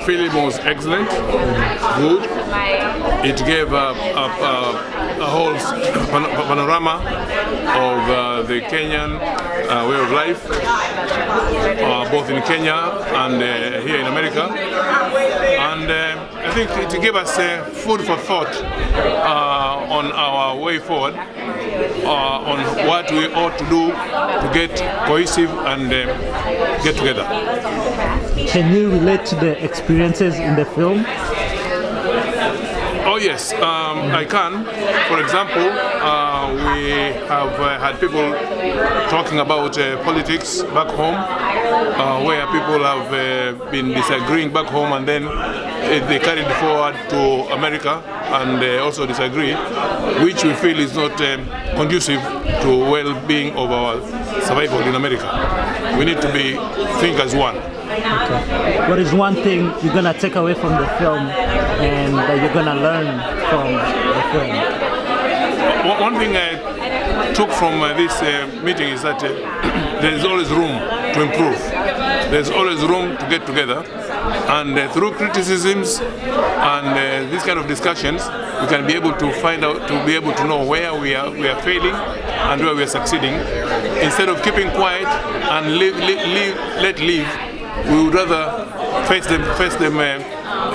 film was excellent, good. It gave a whole panorama of the Kenyan way of life, both in Kenya and here in America. And I think it gave us food for thought on our way forward, on what we ought to do to get cohesive and get together. Can you relate to the experiences in the film? Oh yes, I can. For example, we have had people talking about politics back home, where people have been disagreeing back home, and then they carried forward to America and also disagree, which we feel is not conducive to well-being of our survival in America. We need to think as one. Okay. What is one thing you're gonna take away from the film and that you're gonna learn from the film? One thing I took from this meeting is that there is always room to improve. There's always room to get together, and through criticisms and these kind of discussions, we can be able to find out, to be able to know where we are failing and where we are succeeding. Instead of keeping quiet and let live, we would rather face them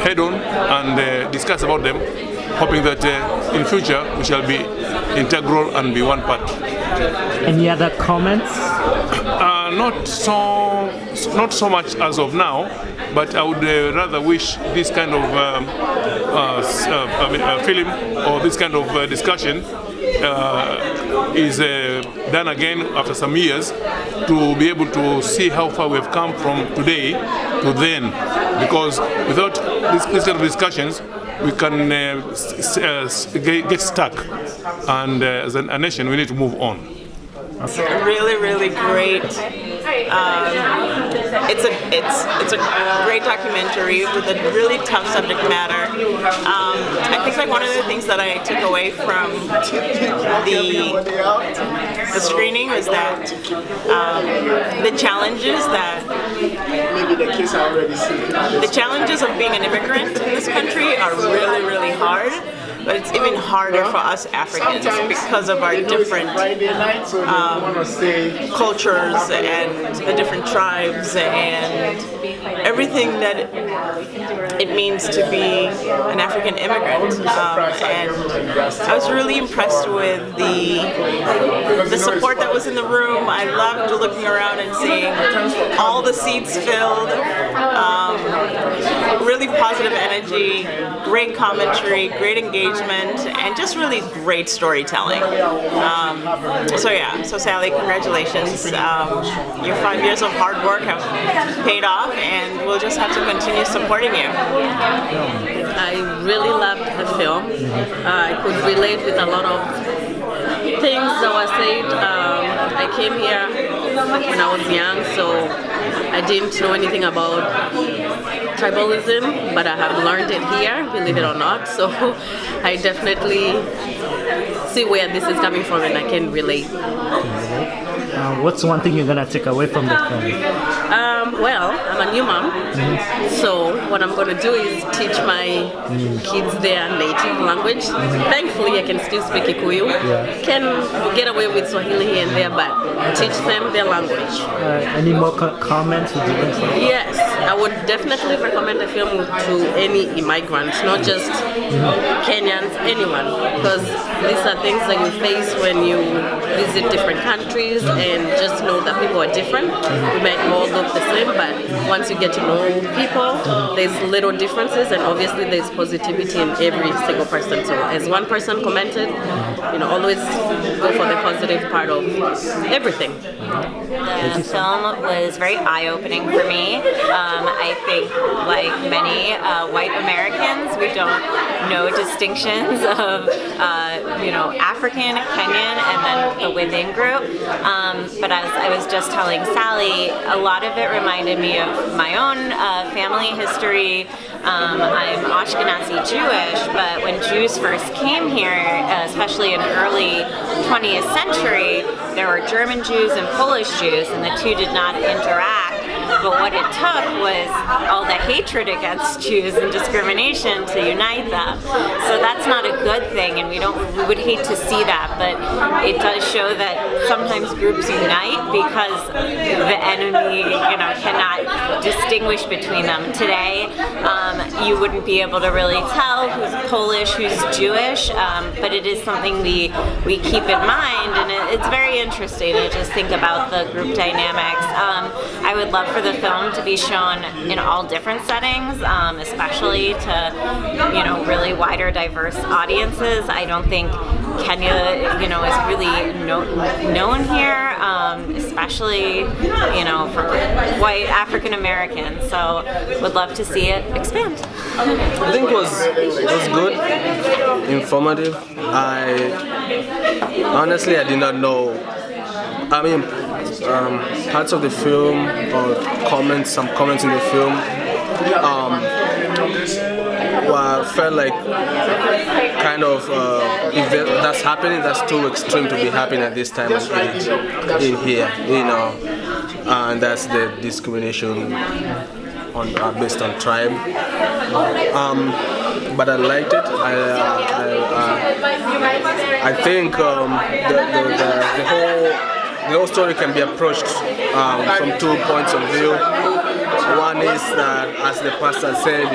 head on and discuss about them, hoping that in future we shall be integral and be one part. Any other comments? Not so much as of now, but I would rather wish this kind of film or this kind of discussion is done again after some years, to be able to see how far we've come from today to then, because without this kind of discussions we can get stuck, and as a nation we need to move on. It's really great. It's a great documentary with a really tough subject matter. I think like one of the things that I took away from the screening was that the challenges of being an immigrant in this country are really hard. But it's even harder for us Africans because of our different cultures and the different tribes and everything that it means to be an African immigrant. And I was really impressed with the support that was in the room. I loved looking around and seeing all the seats filled. Really positive energy, great commentary, great engagement, and just really great storytelling. So Sally, congratulations. Your 5 years of hard work have paid off, and we'll just have to continue supporting you. I really loved the film. I could relate with a lot of things that were said. I came here when I was young, so I didn't know anything about tribalism, but I have learned it here, believe it or not. So I definitely see where this is coming from, and I can relate. What's one thing you're gonna take away from the film? Well, I'm a new mom, so what I'm gonna do is teach my kids their native language. Thankfully, I can still speak Kikuyu. Can get away with Swahili here and there, but teach them their language. Any more comments? Yes, I would definitely recommend the film to any immigrant, not just Kenyans, anyone, because these are things that you face when you visit different countries, and just know that people are different. We might all look the same, but once you get to know people, there's little differences, and obviously there's positivity in every single person. So as one person commented, always go for the positive part of everything. The film was very eye-opening for me. I think, like many white Americans, we don't know distinctions of, African, Kenyan, and then the within group. But as I was just telling Sally, a lot of it reminded me of my own family history. I'm Ashkenazi Jewish, but when Jews first came here, especially in the early 20th century, there were German Jews and Polish Jews, and the two did not interact but what it took was all the hatred against Jews and discrimination to unite them. So that's not a good thing, and we would hate to see that, but it does show that sometimes groups unite because the enemy, cannot distinguish between them. Today, you wouldn't be able to really tell who's Polish, who's Jewish, but it is something we keep in mind, and it's very interesting to just think about the group dynamics. I would love for the film to be shown in all different settings, especially to really wider, diverse audiences. I don't think Kenya, is really known here, especially, for white African Americans. So, would love to see it expand. I think it was good, informative. Honestly, I did not know. I mean, parts of the film or some comments in the film, felt like kind of event that's happening that's too extreme to be happening at this time and age in here, and that's the discrimination based on tribe. But I liked it. I think the whole story can be approached from 2 points of view. One is that, as the pastor said,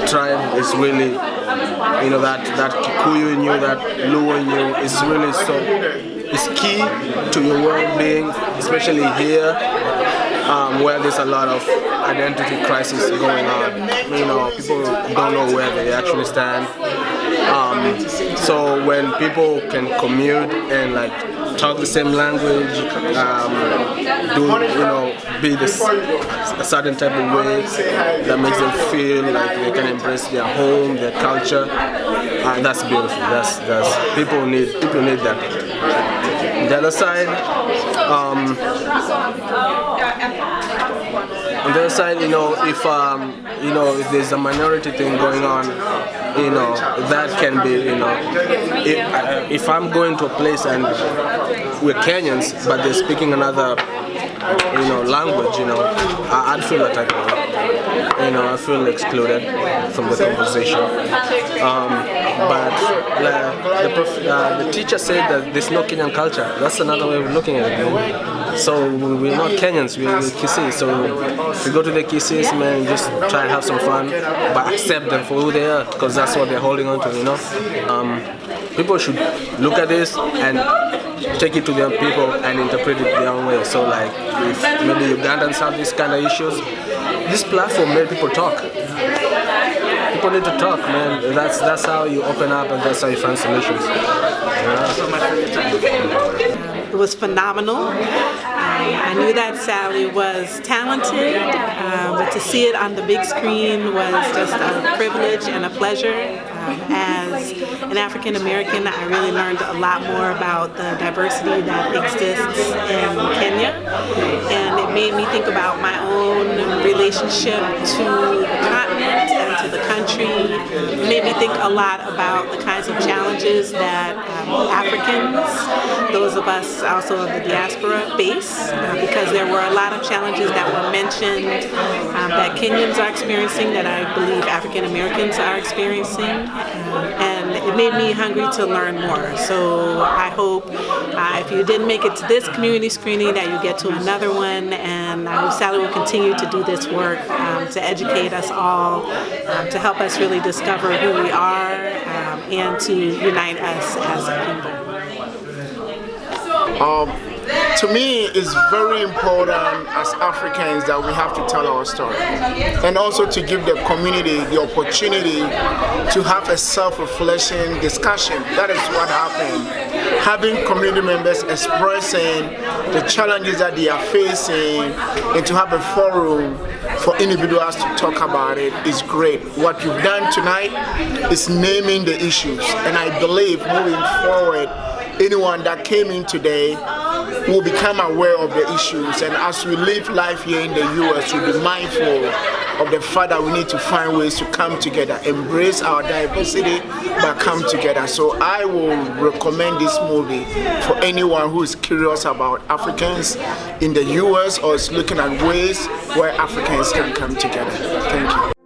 tribe is really, that Kikuyu in you, that Luo in you is really it's key to your well-being, especially here, where there's a lot of identity crisis going on. People don't know where they actually stand. So when people can commute and talk the same language, be a certain type of way that makes them feel like they can embrace their home, their culture, and that's beautiful. That's people need that. On the other side, if there's a minority thing going on, that can be, if I'm going to a place and we're Kenyans, but they're speaking another, language, I'd feel attacked. I feel excluded from the conversation. But the teacher said that there's no Kenyan culture. That's another way of looking at it. So we're not Kenyans, we're Kisii. So if we go to the Kisiis, man, just try and have some fun, but accept them for who they are, because that's what they're holding on to, People should look at this and take it to their people and interpret it their own way. So if maybe Ugandans have these kind of issues, this platform made people talk. People need to talk, man. That's how you open up and that's how you find solutions. It was phenomenal. I knew that Sally was talented, but to see it on the big screen was just a privilege and a pleasure. As an African American, I really learned a lot more about the diversity that exists in Kenya, and it made me think about my own relationship to the continent and to the country. It made me think a lot about the kinds of challenges that Africans, those of us also of the diaspora, face, because there were a lot of challenges that were mentioned that Kenyans are experiencing, that I believe African Americans are experiencing. And it made me hungry to learn more. So I hope if you didn't make it to this community screening that you get to another one, and I hope Sally will continue to do this work to educate us all, to help us really discover who we are, and to unite us as a people. To me, it's very important as Africans that we have to tell our story, and also to give the community the opportunity to have a self-reflection discussion. That is what happened. Having community members expressing the challenges that they are facing, and to have a forum for individuals to talk about it is great. What you've done tonight is naming the issues, and I believe moving forward, anyone that came in today will become aware of the issues, and as we live life here in the US, we'll be mindful of the fact that we need to find ways to come together, embrace our diversity, but come together. So I will recommend this movie for anyone who is curious about Africans in the US or is looking at ways where Africans can come together. Thank you.